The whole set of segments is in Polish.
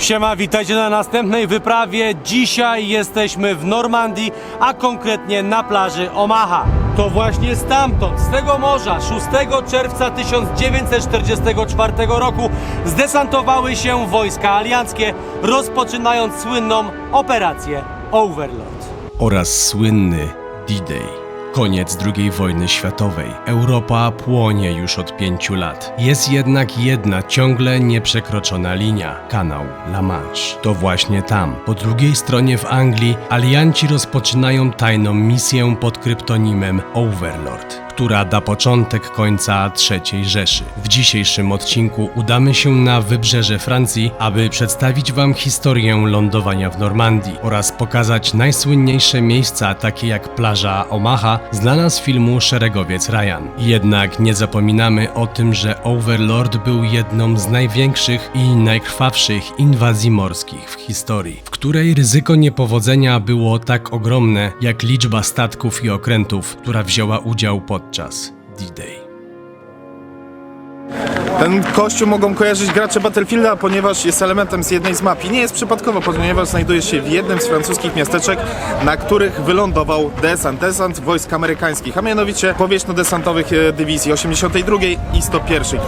Siema, witajcie na następnej wyprawie. Dzisiaj jesteśmy w Normandii, a konkretnie na plaży Omaha. To właśnie stamtąd, z tego morza, 6 czerwca 1944 roku zdesantowały się wojska alianckie, rozpoczynając słynną operację Overlord. Oraz słynny D-Day. Koniec II wojny światowej. Europa płonie już od 5 lat. Jest jednak jedna ciągle nieprzekroczona linia. Kanał La Manche. To właśnie tam, po drugiej stronie w Anglii, alianci rozpoczynają tajną misję pod kryptonimem Overlord, która da początek końca III Rzeszy. W dzisiejszym odcinku udamy się na wybrzeże Francji, aby przedstawić Wam historię lądowania w Normandii oraz pokazać najsłynniejsze miejsca, takie jak plaża Omaha, znana z filmu Szeregowiec Ryan. Jednak nie zapominamy o tym, że Overlord był jedną z największych i najkrwawszych inwazji morskich w historii, w której ryzyko niepowodzenia było tak ogromne, jak liczba statków i okrętów, która wzięła udział podczas D-Day. Ten kościół mogą kojarzyć gracze Battlefielda, ponieważ jest elementem z jednej z map. I nie jest przypadkowo, ponieważ znajduje się w jednym z francuskich miasteczek, na których wylądował desant wojsk amerykańskich, a mianowicie powietrzno-desantowych dywizji 82 i 101,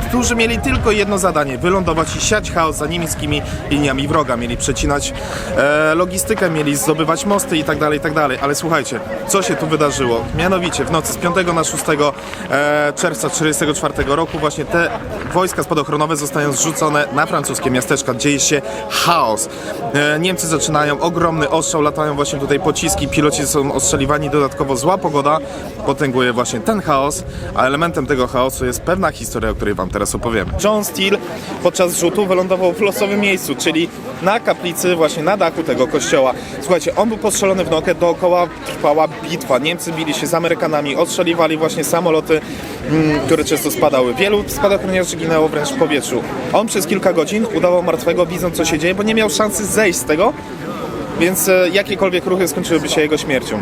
którzy mieli tylko jedno zadanie: wylądować i siać chaos za niemieckimi liniami wroga. Mieli przecinać logistykę, mieli zdobywać mosty i tak dalej, ale słuchajcie, co się tu wydarzyło? Mianowicie w nocy z 5 na 6 czerwca 1944 roku właśnie te wojska spadochronowe zostają zrzucone na francuskie miasteczka. Dzieje się chaos. Niemcy zaczynają ogromny ostrzał, latają właśnie tutaj pociski, piloci są ostrzeliwani, dodatkowo zła pogoda potęguje właśnie ten chaos, a elementem tego chaosu jest pewna historia, o której Wam teraz opowiem. John Steele podczas zrzutu wylądował w losowym miejscu, czyli na kaplicy, właśnie na dachu tego kościoła. Słuchajcie, on był postrzelony w nogę, dookoła trwała bitwa. Niemcy bili się z Amerykanami, ostrzeliwali właśnie samoloty, które często spadały. Wielu spadochroniarzy ginęło wręcz w powietrzu. On przez kilka godzin udawał martwego, widząc co się dzieje, bo nie miał szansy zejść z tego, więc jakiekolwiek ruchy skończyłyby się jego śmiercią.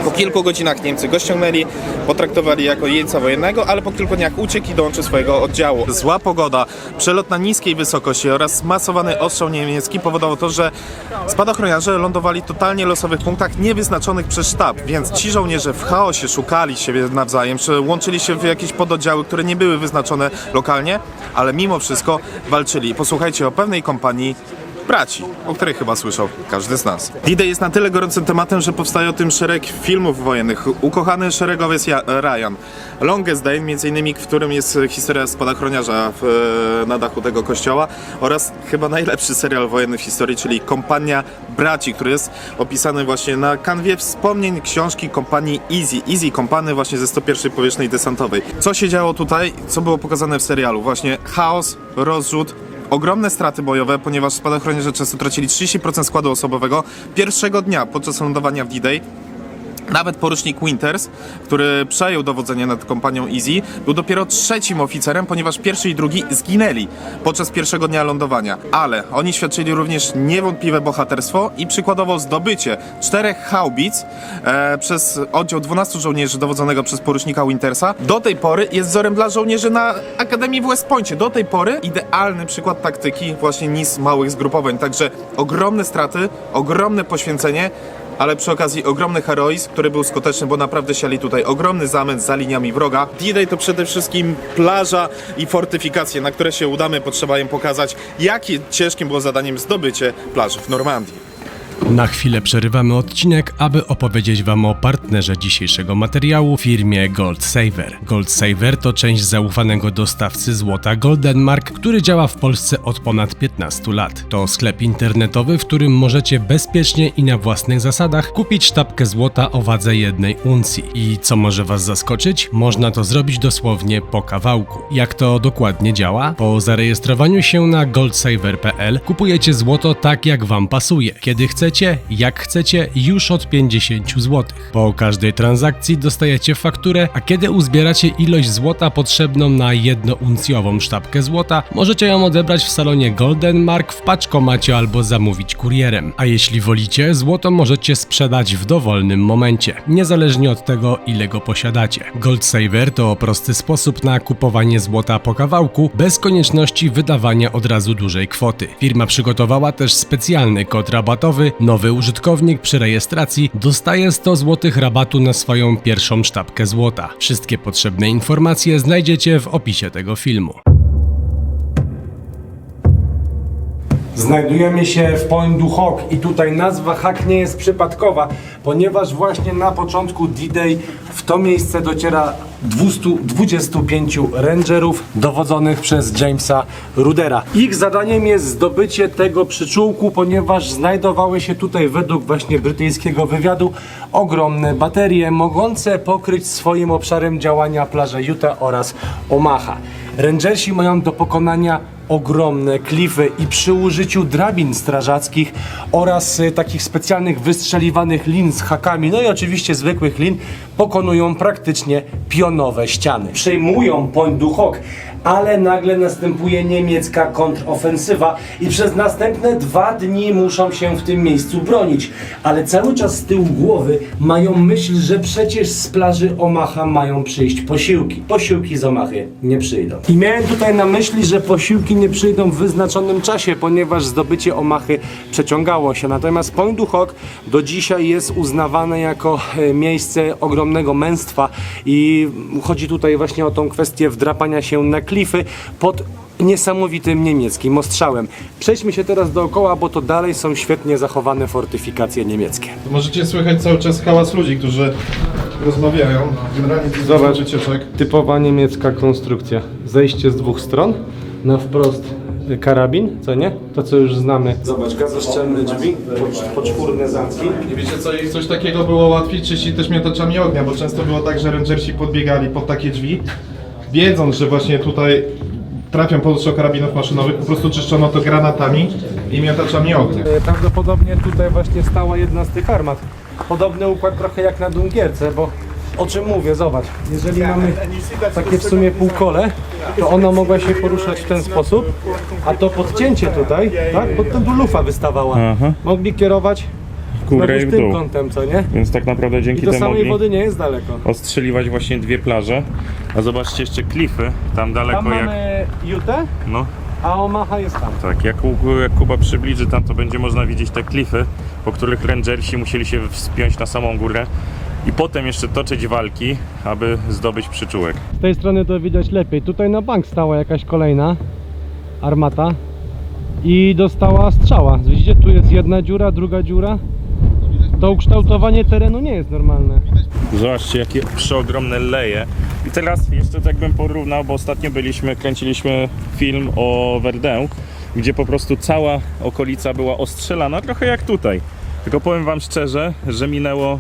Po kilku godzinach Niemcy go ściągnęli, potraktowali jako jeńca wojennego, ale po kilku dniach uciekł i dołączył swojego oddziału. Zła pogoda, przelot na niskiej wysokości oraz masowany ostrzał niemiecki powodował to, że spadochroniarze lądowali w totalnie losowych punktach niewyznaczonych przez sztab, więc ci żołnierze w chaosie szukali siebie nawzajem, łączyli się w jakieś pododdziały, które nie były wyznaczone lokalnie, ale mimo wszystko walczyli. Posłuchajcie o pewnej kompanii braci, o której chyba słyszał każdy z nas. D-Day jest na tyle gorącym tematem, że powstaje o tym szereg filmów wojennych. Ukochany szeregowiec Ryan, Longest Day, między innymi, w którym jest historia spadochroniarza na dachu tego kościoła, oraz chyba najlepszy serial wojenny w historii, czyli Kompania Braci, który jest opisany właśnie na kanwie wspomnień książki kompanii Easy Company właśnie ze 101 Powietrznej Desantowej. Co się działo tutaj, co było pokazane w serialu? Właśnie chaos, rozrzut, ogromne straty bojowe, ponieważ spadochroniarze często tracili 30% składu osobowego. Pierwszego dnia podczas lądowania w D-Day nawet porucznik Winters, który przejął dowodzenie nad kompanią Easy, był dopiero trzecim oficerem, ponieważ pierwszy i drugi zginęli podczas pierwszego dnia lądowania. Ale oni świadczyli również niewątpliwe bohaterstwo i przykładowo zdobycie 4 haubic przez oddział 12 żołnierzy dowodzonego przez porucznika Wintersa. Do tej pory jest wzorem dla żołnierzy na Akademii w West Poincie. Do tej pory idealny przykład taktyki właśnie NIS małych zgrupowań. Także ogromne straty, ogromne poświęcenie, ale przy okazji ogromny heroizm, który był skuteczny, bo naprawdę siali tutaj ogromny zamęt za liniami wroga. D-Day to przede wszystkim plaża i fortyfikacje, na które się udamy. Potrzeba im pokazać, jakie ciężkim było zadaniem zdobycie plaży w Normandii. Na chwilę przerywamy odcinek, aby opowiedzieć Wam o partnerze dzisiejszego materiału, firmie Gold Saver. Gold Saver to część zaufanego dostawcy złota Golden Mark, który działa w Polsce od ponad 15 lat. To sklep internetowy, w którym możecie bezpiecznie i na własnych zasadach kupić sztabkę złota o wadze 1 uncji. I co może Was zaskoczyć? Można to zrobić dosłownie po kawałku. Jak to dokładnie działa? Po zarejestrowaniu się na goldsaver.pl kupujecie złoto tak, jak Wam pasuje. Kiedy chcecie chcecie, jak chcecie, już od 50 zł. Po każdej transakcji dostajecie fakturę, a kiedy uzbieracie ilość złota potrzebną na 1-uncjową sztabkę złota, możecie ją odebrać w salonie Golden Mark w paczkomacie albo zamówić kurierem. A jeśli wolicie, złoto możecie sprzedać w dowolnym momencie, niezależnie od tego, ile go posiadacie. Gold Saver to prosty sposób na kupowanie złota po kawałku, bez konieczności wydawania od razu dużej kwoty. Firma przygotowała też specjalny kod rabatowy. Nowy użytkownik przy rejestracji dostaje 100 zł rabatu na swoją pierwszą sztabkę złota. Wszystkie potrzebne informacje znajdziecie w opisie tego filmu. Znajdujemy się w Point du Hoc i tutaj nazwa Hack nie jest przypadkowa, ponieważ właśnie na początku D-Day w to miejsce dociera 225 rangerów dowodzonych przez Jamesa Rudera. Ich zadaniem jest zdobycie tego przyczółku, ponieważ znajdowały się tutaj według właśnie brytyjskiego wywiadu ogromne baterie mogące pokryć swoim obszarem działania plaże Utah oraz Omaha. Rangersi mają do pokonania ogromne klify i przy użyciu drabin strażackich oraz takich specjalnych wystrzeliwanych lin z hakami, no i oczywiście zwykłych lin, pokonują praktycznie pionowe ściany. Przejmują Point du Hoc, ale nagle następuje niemiecka kontrofensywa i przez następne 2 dni muszą się w tym miejscu bronić, ale cały czas z tyłu głowy mają myśl, że przecież z plaży Omaha mają przyjść posiłki. Posiłki z Omachy nie przyjdą. I miałem tutaj na myśli, że posiłki nie przyjdą w wyznaczonym czasie, ponieważ zdobycie Omachy przeciągało się. Natomiast Point du Hoc do dzisiaj jest uznawane jako miejsce ogromnego męstwa i chodzi tutaj właśnie o tą kwestię wdrapania się na klify pod niesamowitym niemieckim ostrzałem. Przejdźmy się teraz dookoła, bo to dalej są świetnie zachowane fortyfikacje niemieckie. Możecie słychać cały czas hałas ludzi, którzy rozmawiają. Generalnie to jest Zobacz. wycieczek. Typowa niemiecka konstrukcja. Zejście z 2 stron, na wprost karabin, co nie? To co już znamy. Zobacz, gazoszczelne drzwi, poczwórne zamki. I wiecie co, ich coś takiego było łatwiej czyścić też miotaczami ognia, bo często było tak, że rangersi podbiegali pod takie drzwi, wiedząc, że właśnie tutaj trafią pod ostrzał karabinów maszynowych, po prostu czyszczono to granatami i miotaczami ognia. Prawdopodobnie tutaj właśnie stała jedna z tych armat. Podobny układ trochę jak na Dunkierce, bo o czym mówię, zobacz, jeżeli mamy takie w sumie półkole, to ona mogła się poruszać w ten sposób, a to podcięcie tutaj, tak, pod ten tu lufa wystawała. Aha. Mogli kierować W górę i znowu w tym dół. kątem, co nie? Więc tak naprawdę I dzięki do temu samej mogli wody nie jest daleko. ostrzeliwać właśnie 2 plaże. A zobaczcie jeszcze klify, tam daleko Tam jak... mamy Utah, No a Omaha jest tam. tak, jak Kuba przybliży tam, to będzie można widzieć te klify, po których rangersi musieli się wspiąć na samą górę i potem jeszcze toczyć walki, aby zdobyć przyczółek. Z tej strony to widać lepiej. Tutaj na bank stała jakaś kolejna armata i dostała strzała. Widzicie, tu jest jedna dziura, druga dziura. To ukształtowanie terenu nie jest normalne. Zobaczcie jakie przeogromne leje. I teraz jeszcze tak bym porównał, bo ostatnio kręciliśmy film o Verdun, gdzie po prostu cała okolica była ostrzelana, trochę jak tutaj. Tylko powiem wam szczerze, że minęło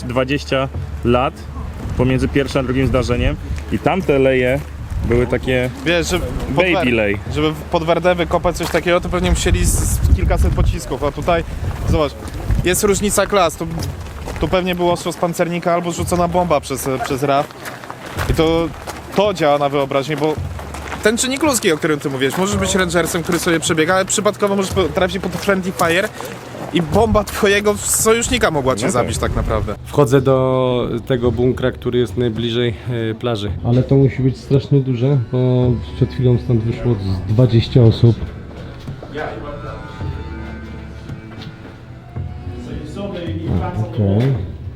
20 lat pomiędzy pierwszym a drugim zdarzeniem i tamte leje były takie Wiesz, że baby lay. żeby pod Verdun wykopać coś takiego, to pewnie musieli z kilkaset pocisków, a tutaj, zobacz, jest różnica klas. Tu pewnie było ostrzał z pancernika albo rzucona bomba przez RAF. I to działa na wyobraźnię, bo ten czynnik ludzki, o którym ty mówisz, możesz być rangersem, który sobie przebiega, ale przypadkowo możesz trafić pod friendly fire i bomba twojego sojusznika mogła cię zabić tak naprawdę. Wchodzę do tego bunkra, który jest najbliżej plaży. Ale to musi być strasznie duże, bo przed chwilą stąd wyszło z 20 osób. Okej.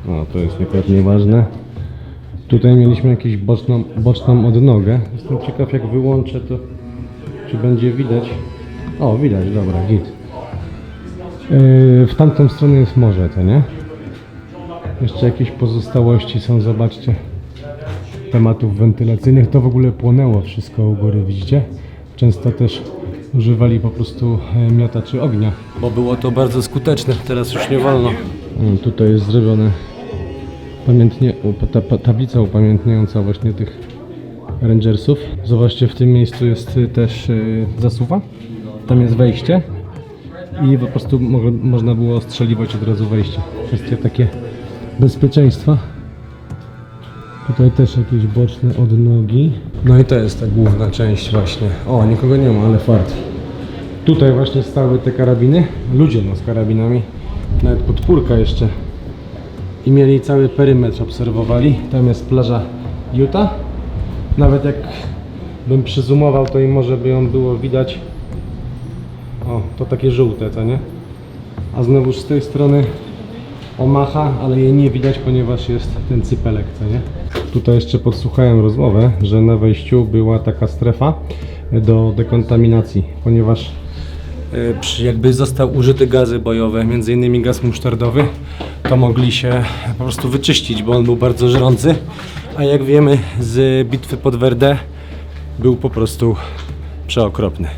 O, to jest akurat nieważne. Tutaj mieliśmy jakąś boczną odnogę. Jestem ciekaw, jak wyłączę to, czy będzie widać. O, widać, dobra, git. W tamtą stronę jest morze, to nie? Jeszcze jakieś pozostałości są, zobaczcie. Tematów wentylacyjnych. To w ogóle płonęło wszystko u góry, widzicie? Często też używali po prostu miotaczy ognia. Bo było to bardzo skuteczne, teraz już nie wolno. Tutaj jest zrobione tablica upamiętniająca właśnie tych rangersów. Zobaczcie, w tym miejscu jest też zasuwa. Tam jest wejście. i po prostu można było ostrzeliwać od razu wejście. Kwestia takie bezpieczeństwa. Tutaj też jakieś boczne odnogi. No i to jest ta główna część właśnie. O, nikogo nie ma, ale fart. Tutaj właśnie stały te karabiny. Ludzie z karabinami. Nawet podpórka jeszcze. I mieli cały perymetr, obserwowali. Tam jest plaża Utah. Nawet jak bym przyzoomował, to i może by ją było widać. O, to takie żółte, co nie? A znowuż z tej strony Omaha, ale jej nie widać, ponieważ jest ten cypelek, co nie? Tutaj jeszcze podsłuchałem rozmowę, że na wejściu była taka strefa do dekontaminacji, ponieważ jakby został użyty gazy bojowe, między innymi gaz musztardowy, to mogli się po prostu wyczyścić, bo on był bardzo żrący, a jak wiemy z bitwy pod Verdun był po prostu przeokropny.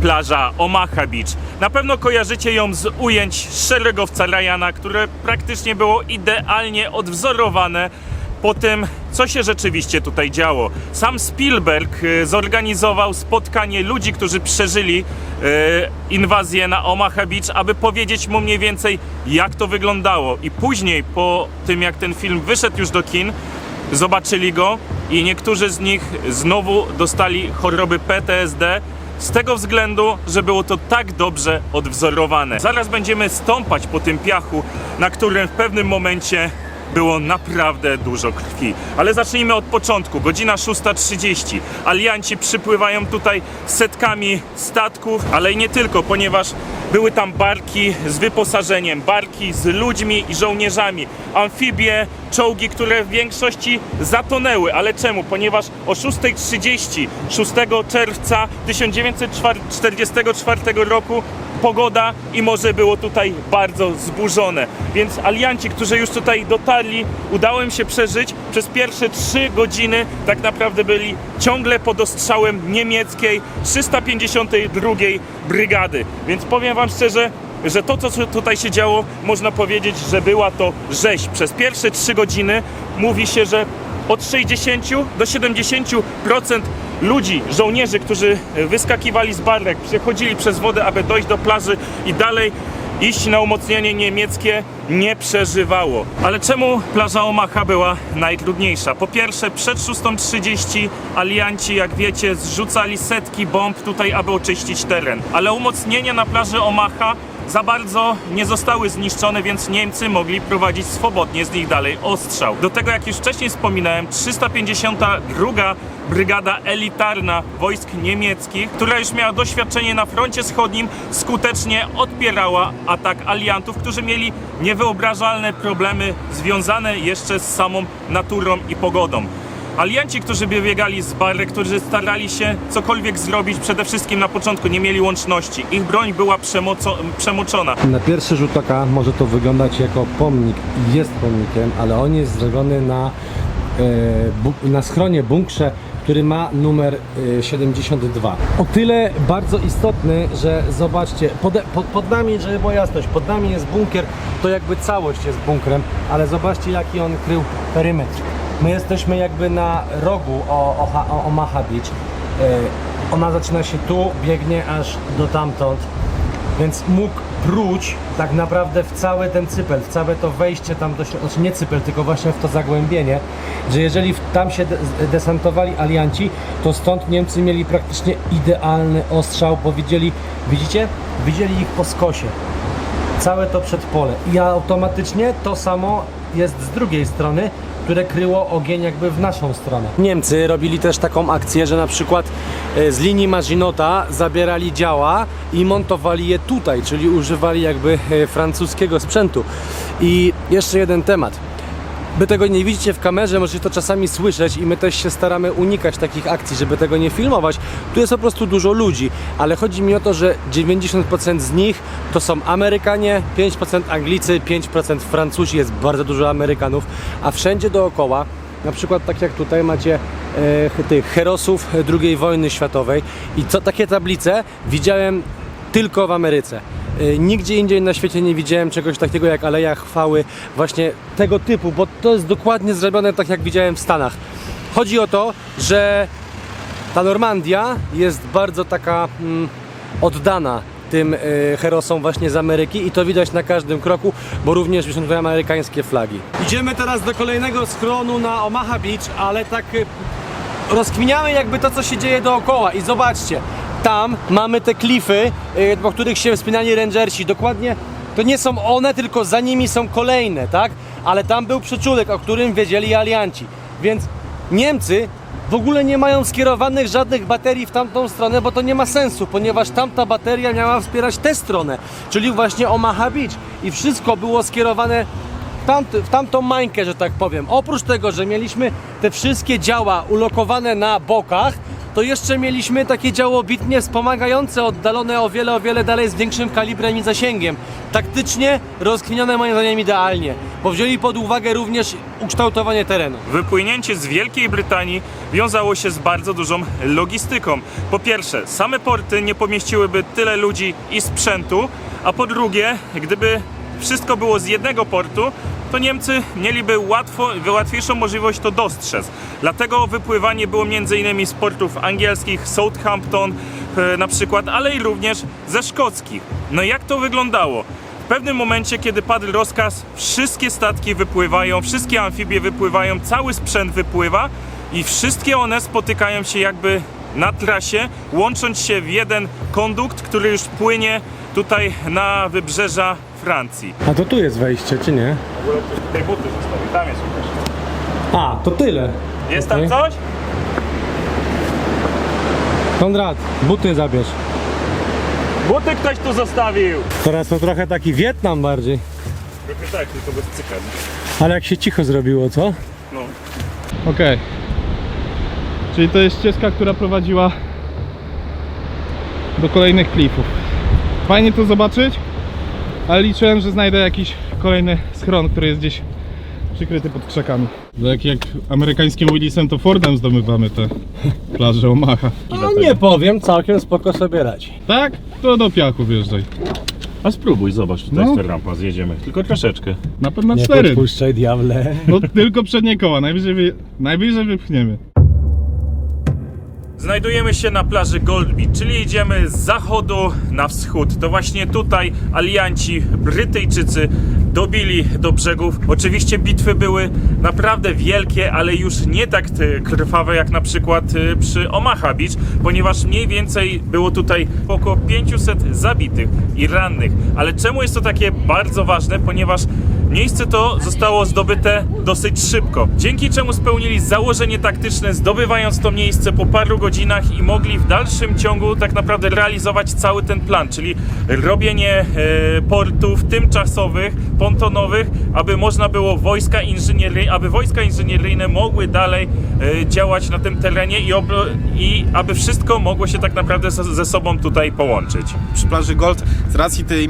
Plaża Omaha Beach. Na pewno kojarzycie ją z ujęć szeregowca Ryana, które praktycznie było idealnie odwzorowane po tym, co się rzeczywiście tutaj działo. Sam Spielberg zorganizował spotkanie ludzi, którzy przeżyli inwazję na Omaha Beach, aby powiedzieć mu mniej więcej, jak to wyglądało. I później, po tym jak ten film wyszedł już do kin, zobaczyli go i niektórzy z nich znowu dostali choroby PTSD, z tego względu, że było to tak dobrze odwzorowane. Zaraz będziemy stąpać po tym piachu, na którym w pewnym momencie było naprawdę dużo krwi. Ale zacznijmy od początku. Godzina 6:30. Alianci przypływają tutaj setkami statków, ale i nie tylko, ponieważ były tam barki z wyposażeniem, barki z ludźmi i żołnierzami, amfibie, czołgi, które w większości zatonęły. Ale czemu? Ponieważ o 6:30 6 czerwca 1944 roku pogoda i morze było tutaj bardzo zburzone. Więc alianci, którzy już tutaj dotarli, udało im się przeżyć. Przez pierwsze 3 godziny tak naprawdę byli ciągle pod ostrzałem niemieckiej 352 brygady. Więc powiem wam szczerze, że to, co tutaj się działo, można powiedzieć, że była to rzeź. Przez pierwsze 3 godziny mówi się, że od 60 do 70% ludzi, żołnierzy, którzy wyskakiwali z barek, przechodzili przez wodę, aby dojść do plaży i dalej iść na umocnienie niemieckie, nie przeżywało. Ale czemu plaża Omaha była najtrudniejsza? Po pierwsze, przed 6:30 alianci, jak wiecie, zrzucali setki bomb tutaj, aby oczyścić teren. Ale umocnienia na plaży Omaha za bardzo nie zostały zniszczone, więc Niemcy mogli prowadzić swobodnie z nich dalej ostrzał. Do tego, jak już wcześniej wspominałem, 352 brygada elitarna wojsk niemieckich, która już miała doświadczenie na froncie wschodnim, skutecznie odpierała atak aliantów, którzy mieli niewyobrażalne problemy związane jeszcze z samą naturą i pogodą. Alianci, którzy biegali z barek, którzy starali się cokolwiek zrobić, przede wszystkim na początku nie mieli łączności. Ich broń była przemoczona. Na pierwszy rzut oka może to wyglądać jako pomnik i jest pomnikiem, ale on jest zrobiony na schronie, bunkrze, który ma numer 72. O tyle bardzo istotny, że zobaczcie, pod nami, żeby była jasność, pod nami jest bunkier, to jakby całość jest bunkrem, ale zobaczcie, jaki on krył perymetr. My jesteśmy jakby na rogu Omaha Beach. Ona zaczyna się tu, biegnie aż do tamtąd, więc mógł pruć tak naprawdę w cały ten cypel, w całe to wejście tam do środka, znaczy nie cypel, tylko właśnie w to zagłębienie, że jeżeli tam się desantowali alianci, to stąd Niemcy mieli praktycznie idealny ostrzał, bo widzieli ich po skosie. Całe to przedpole i automatycznie to samo jest z drugiej strony, które kryło ogień jakby w naszą stronę. Niemcy robili też taką akcję, że na przykład z linii Maginota zabierali działa i montowali je tutaj, czyli używali jakby francuskiego sprzętu. I jeszcze jeden temat. Wy tego nie widzicie w kamerze, możecie to czasami słyszeć i my też się staramy unikać takich akcji, żeby tego nie filmować. Tu jest po prostu dużo ludzi, ale chodzi mi o to, że 90% z nich to są Amerykanie, 5% Anglicy, 5% Francuzi, jest bardzo dużo Amerykanów, a wszędzie dookoła, na przykład tak jak tutaj macie tych herosów II wojny światowej i takie tablice widziałem tylko w Ameryce. Nigdzie indziej na świecie nie widziałem czegoś takiego jak Aleja Chwały, właśnie tego typu, bo to jest dokładnie zrobione tak jak widziałem w Stanach. Chodzi o to, że Ta Normandia jest bardzo taka oddana tym herosom właśnie z Ameryki i to widać na każdym kroku, bo również są tutaj amerykańskie flagi. Idziemy teraz do kolejnego schronu na Omaha Beach, ale tak rozkminiamy jakby to, co się dzieje dookoła i zobaczcie, tam mamy te klify, po których się wspinali rangersi, dokładnie to nie są one, tylko za nimi są kolejne, tak? Ale tam był przyczółek, o którym wiedzieli alianci, więc Niemcy w ogóle nie mają skierowanych żadnych baterii w tamtą stronę, bo to nie ma sensu, ponieważ tamta bateria miała wspierać tę stronę, czyli właśnie Omaha Beach i wszystko było skierowane w tamtą mańkę, że tak powiem. Oprócz tego, że mieliśmy te wszystkie działa ulokowane na bokach, to jeszcze mieliśmy takie działo bitnie wspomagające, oddalone o wiele dalej z większym kalibrem i zasięgiem. Taktycznie rozkminione moim zdaniem idealnie, bo wzięli pod uwagę również ukształtowanie terenu. Wypłynięcie z Wielkiej Brytanii wiązało się z bardzo dużą logistyką. Po pierwsze, same porty nie pomieściłyby tyle ludzi i sprzętu, a po drugie, gdyby wszystko było z jednego portu, to Niemcy mieliby łatwiejszą możliwość to dostrzec. Dlatego wypływanie było m.in. z portów angielskich, Southampton na przykład, ale i również ze szkockich. No jak to wyglądało? W pewnym momencie, kiedy padł rozkaz, wszystkie statki wypływają, wszystkie amfibie wypływają, cały sprzęt wypływa i wszystkie one spotykają się jakby na trasie, łącząc się w jeden kondukt, który już płynie tutaj na wybrzeża Francji. A to tu jest wejście, czy nie? W ogóle ktoś tutaj buty zostawił, tam jest Łukasz. A, to tyle. Jest tam coś? Konrad, buty zabierz. Buty ktoś tu zostawił! Teraz to trochę taki Wietnam bardziej. Trochę tak, tylko bez cyka. Ale jak się cicho zrobiło, co? No. Okej. Czyli to jest ścieżka, która prowadziła do kolejnych klifów. Fajnie to zobaczyć, ale liczyłem, że znajdę jakiś kolejny schron, który jest gdzieś przykryty pod krzakami. Jak amerykańskim Willisem to Fordem zdobywamy te plaże Omaha. No nie powiem, całkiem spoko sobie radzi. Tak? To do piachu wjeżdżaj. A spróbuj, zobacz, tutaj No. jest ta rampa, zjedziemy. Tylko troszeczkę. Na pewno Nie 4. podpuszczaj, diable. No tylko przednie koła, najwyżej wypchniemy. Znajdujemy się na plaży Gold Beach, czyli idziemy z zachodu na wschód. To właśnie tutaj alianci, Brytyjczycy dobili do brzegów. Oczywiście bitwy były naprawdę wielkie, ale już nie tak krwawe jak na przykład przy Omaha Beach, ponieważ mniej więcej było tutaj około 500 zabitych i rannych. Ale czemu jest to takie bardzo ważne? Ponieważ miejsce to zostało zdobyte dosyć szybko, dzięki czemu spełnili założenie taktyczne, zdobywając to miejsce po paru godzinach i mogli w dalszym ciągu tak naprawdę realizować cały ten plan, czyli robienie portów tymczasowych, pontonowych, aby można było aby wojska inżynieryjne mogły dalej działać na tym terenie i aby wszystko mogło się tak naprawdę ze sobą tutaj połączyć. Przy plaży Gold z racji tej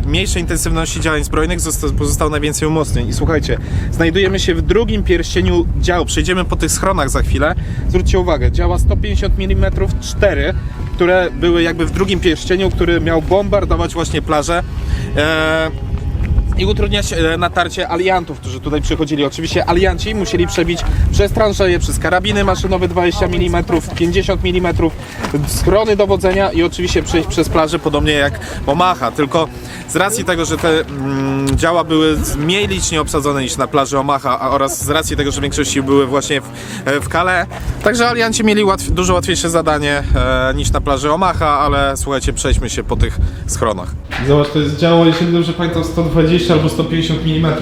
mniejszej intensywności działań zbrojnych pozostało najwięcej umocnień. I słuchajcie, znajdujemy się w drugim pierścieniu dział. Przejdziemy po tych schronach za chwilę. Zwróćcie uwagę, działa 150 mm 4, które były jakby w drugim pierścieniu, który miał bombardować właśnie plażę i utrudniać natarcie aliantów, którzy tutaj przychodzili. Oczywiście alianci musieli przebić przez tranżeje, przez karabiny maszynowe 20 mm, 50 mm, schrony dowodzenia i oczywiście przejść przez plażę podobnie jak Omaha. Tylko z racji tego, że te działa były mniej licznie obsadzone niż na plaży Omaha oraz z racji tego, że większość sił były właśnie w Calais, także alianci mieli dużo łatwiejsze zadanie niż na plaży Omaha, ale słuchajcie, przejdźmy się po tych schronach. Zobacz, to jest działo, jeśli dobrze pamiętam, 120 albo 150 mm.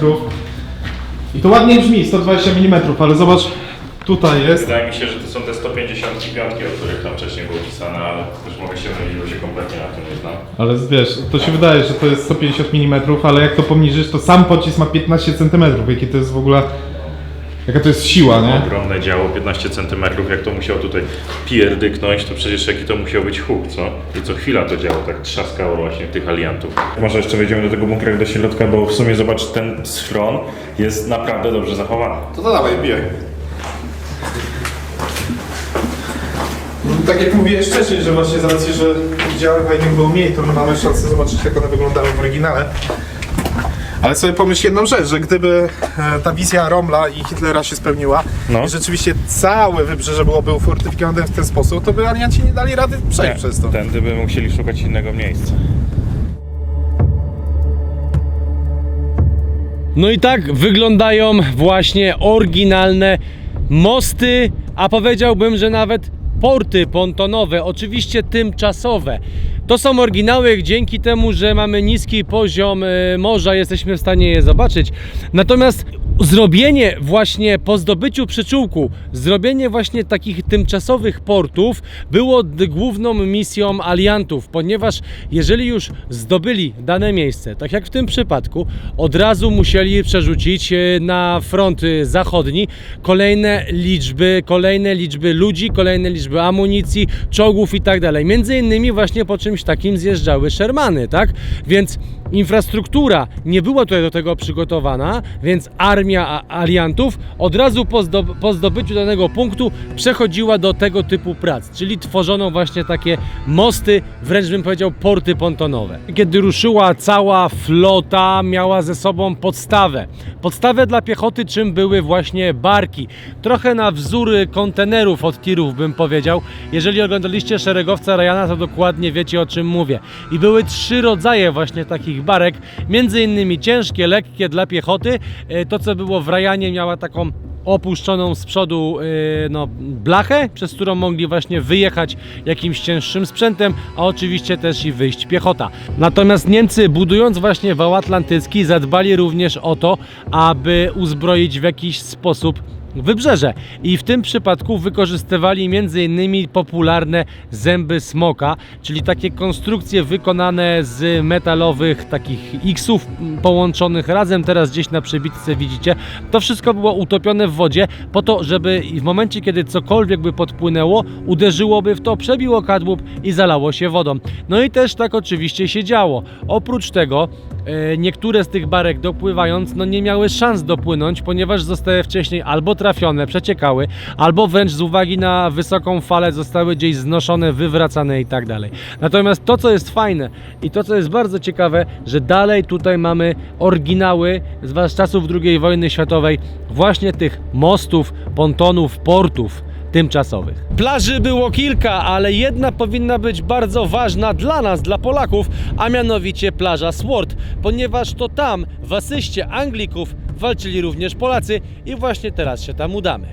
I to ładnie brzmi, 120 mm, ale zobacz, tutaj jest. Wydaje mi się, że to są te 155, o których tam wcześniej było pisane, ale też mogę się mylić, bo się kompletnie na tym nie znam. Ale wiesz, to się wydaje, że to jest 150 mm, ale jak to pomniżysz, to sam pocisk ma 15 cm. Jakie to jest w ogóle... Jaka to jest siła, nie? Ogromne działo, 15 cm, jak to musiał tutaj pierdyknąć, to przecież jaki to musiał być huk, co? I co chwila to działo tak trzaskało właśnie tych aliantów. Może jeszcze wejdziemy do tego bunkra do środka, bo w sumie zobacz, ten schron jest naprawdę dobrze zachowany. To dawaj, bijaj. Tak jak mówiłeś wcześniej, że właśnie z racji, że działek fajnych było mniej, to my mamy szansę zobaczyć, jak one wyglądały w oryginale. Ale sobie pomyśl jedną rzecz, że gdyby ta wizja Rommela i Hitlera się spełniła No. i rzeczywiście całe wybrzeże byłoby ufortyfikowane w ten sposób, to by alianci nie dali rady przejść przez to. Tędy by musieli szukać innego miejsca. No i tak wyglądają właśnie oryginalne mosty, a powiedziałbym, że nawet porty pontonowe, oczywiście tymczasowe. To są oryginały dzięki temu, że mamy niski poziom morza, jesteśmy w stanie je zobaczyć. Natomiast zrobienie właśnie po zdobyciu przyczółku, zrobienie właśnie takich tymczasowych portów było główną misją aliantów, ponieważ jeżeli już zdobyli dane miejsce, tak jak w tym przypadku, od razu musieli przerzucić na front zachodni kolejne liczby ludzi, kolejne liczby amunicji, czołgów i tak dalej. Między innymi właśnie po czymś takim zjeżdżały Shermany, tak? Więc infrastruktura nie była tutaj do tego przygotowana, więc armia aliantów od razu po zdobyciu danego punktu przechodziła do tego typu prac, czyli tworzono właśnie takie mosty, wręcz bym powiedział porty pontonowe. Kiedy ruszyła cała flota, miała ze sobą podstawę. Podstawę dla piechoty, czym były właśnie barki. Trochę na wzór kontenerów od tirów bym powiedział. Jeżeli oglądaliście Szeregowca Ryana, to dokładnie wiecie, o czym mówię. I były 3 rodzaje właśnie takich barek, między innymi ciężkie, lekkie dla piechoty. To, co było w Ryanie, miała taką opuszczoną z przodu blachę, przez którą mogli właśnie wyjechać jakimś cięższym sprzętem, a oczywiście też i wyjść piechota. Natomiast Niemcy, budując właśnie wał atlantycki, zadbali również o to, aby uzbroić w jakiś sposób wybrzeże i w tym przypadku wykorzystywali m.in. popularne zęby smoka, czyli takie konstrukcje wykonane z metalowych takich X-ów połączonych razem, teraz gdzieś na przebitce widzicie. To wszystko było utopione w wodzie po to, żeby w momencie, kiedy cokolwiek by podpłynęło, uderzyłoby w to, przebiło kadłub i zalało się wodą. No i też tak oczywiście się działo. Oprócz tego niektóre z tych barek dopływając, nie miały szans dopłynąć, ponieważ zostały wcześniej albo trafione, przeciekały, albo wręcz z uwagi na wysoką falę zostały gdzieś znoszone, wywracane i tak dalej. Natomiast to, co jest fajne i to, co jest bardzo ciekawe, że dalej tutaj mamy oryginały z czasów II wojny światowej, właśnie tych mostów, pontonów, portów tymczasowych. Plaży było kilka, ale jedna powinna być bardzo ważna dla nas, dla Polaków, a mianowicie plaża Sword, ponieważ to tam w asyście Anglików walczyli również Polacy i właśnie teraz się tam udamy.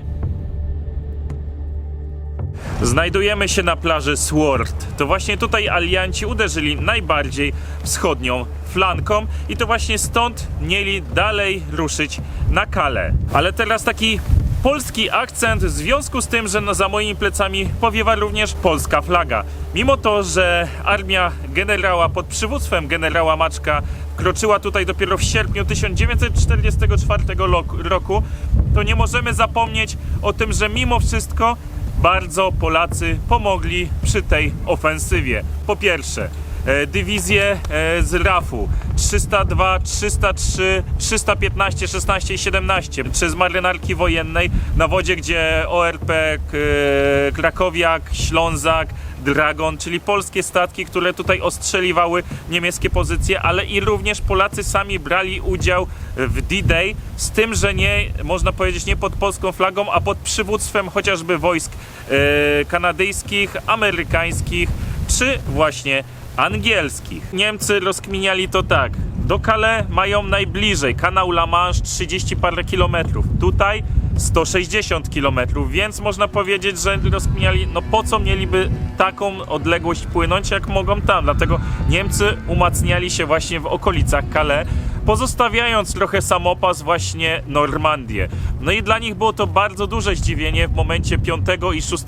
Znajdujemy się na plaży Sword. To właśnie tutaj alianci uderzyli najbardziej wschodnią flanką i to właśnie stąd mieli dalej ruszyć na Calais. Ale teraz taki polski akcent w związku z tym, że za moimi plecami powiewa również polska flaga. Mimo to, że armia generała pod przywództwem generała Maczka wkroczyła tutaj dopiero w sierpniu 1944 roku, to nie możemy zapomnieć o tym, że mimo wszystko bardzo Polacy pomogli przy tej ofensywie. Po pierwsze, dywizje z RAF-u 302, 303, 315, 16 i 17 czy z marynarki wojennej na wodzie, gdzie ORP Krakowiak, Ślązak, Dragon, czyli polskie statki, które tutaj ostrzeliwały niemieckie pozycje, ale i również Polacy sami brali udział w D-Day, z tym, że nie, można powiedzieć, nie pod polską flagą, a pod przywództwem chociażby wojsk kanadyjskich, amerykańskich, czy właśnie angielskich. Niemcy rozkminiali to tak: do Calais mają najbliżej kanał La Manche 30 parę kilometrów, tutaj 160 km, więc można powiedzieć, że rozkminiali, po co mieliby taką odległość płynąć, jak mogą tam. Dlatego Niemcy umacniali się właśnie w okolicach Calais, pozostawiając trochę samopas właśnie Normandię. No i dla nich było to bardzo duże zdziwienie w momencie 5 i 6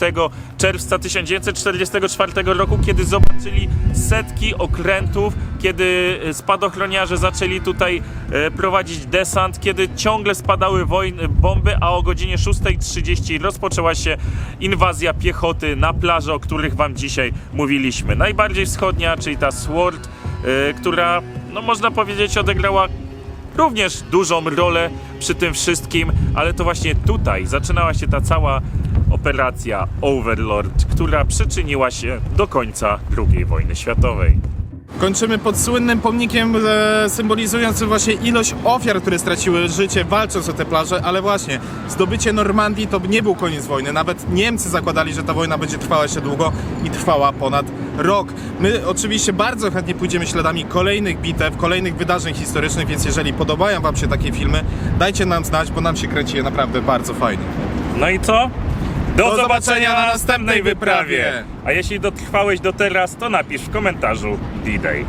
czerwca 1944 roku, kiedy zobaczyli setki okrętów, kiedy spadochroniarze zaczęli tutaj prowadzić desant, kiedy ciągle spadały bomby, a o godzinie 6:30 rozpoczęła się inwazja piechoty na plaże, o których wam dzisiaj mówiliśmy. Najbardziej wschodnia, czyli ta Sword, która, można powiedzieć, odegrała również dużą rolę przy tym wszystkim, ale to właśnie tutaj zaczynała się ta cała operacja Overlord, która przyczyniła się do końca II wojny światowej. Kończymy pod słynnym pomnikiem symbolizującym właśnie ilość ofiar, które straciły życie walcząc o te plaże, ale właśnie zdobycie Normandii to nie był koniec wojny. Nawet Niemcy zakładali, że ta wojna będzie trwała jeszcze długo i trwała ponad rok. My oczywiście bardzo chętnie pójdziemy śladami kolejnych bitew, kolejnych wydarzeń historycznych, więc jeżeli podobają Wam się takie filmy, dajcie nam znać, bo nam się kręci je naprawdę bardzo fajnie. No i co? Do zobaczenia na następnej wyprawie. wyprawie! A jeśli dotrwałeś do teraz, to napisz w komentarzu D-Day.